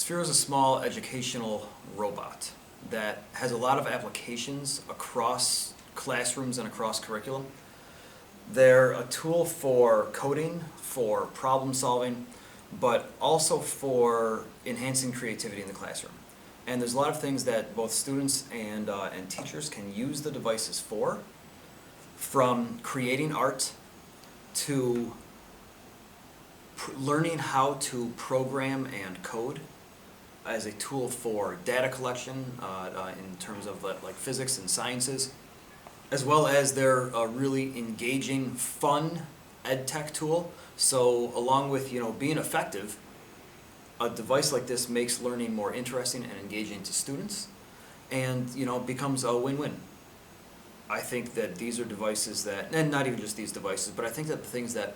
Sphero is a small educational robot that has a lot of applications across classrooms and across curriculum. They're a tool for coding, for problem solving, but also for enhancing creativity in the classroom. And there's a lot of things that both students and teachers can use the devices for, from creating art to learning how to program and code as a tool for data collection in terms of like physics and sciences, as well as they're a really engaging, fun ed tech tool. So along with being effective, a device like this makes learning more interesting and engaging to students, and becomes a win-win. I think that these are devices that, and not even just these devices, but I think that the things that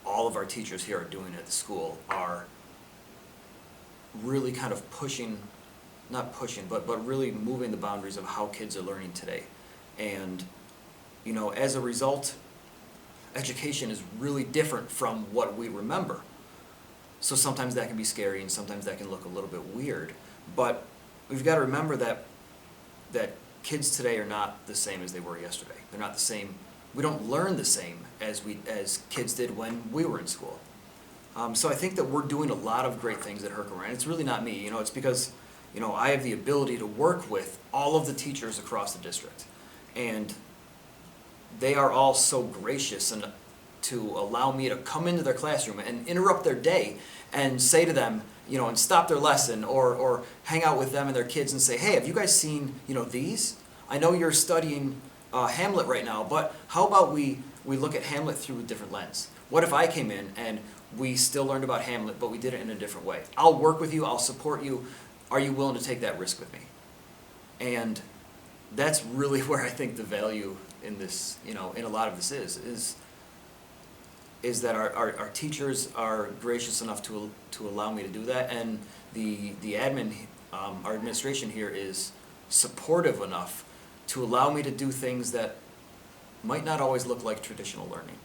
all of our teachers here are doing at the school are really kind of pushing, not pushing, but really moving the boundaries of how kids are learning today. And as a result, education is really different from what we remember. So sometimes that can be scary and sometimes that can look a little bit weird. But we've got to remember that kids today are not the same as they were yesterday. They're not the same. We don't learn the same as kids did when we were in school. So I think that we're doing a lot of great things at Herkimer, and it's really not me. It's because I have the ability to work with all of the teachers across the district, and they are all so gracious and to allow me to come into their classroom and interrupt their day and say to them, and stop their lesson or hang out with them and their kids and say, hey, have you guys seen these? I know you're studying Hamlet right now, but how about we look at Hamlet through a different lens? What if I came in and we still learned about Hamlet, but we did it in a different way? I'll work with you, I'll support you. Are you willing to take that risk with me? And that's really where I think the value in this, in a lot of this is that our teachers are gracious enough to allow me to do that, and the admin, our administration here is supportive enough to allow me to do things that might not always look like traditional learning.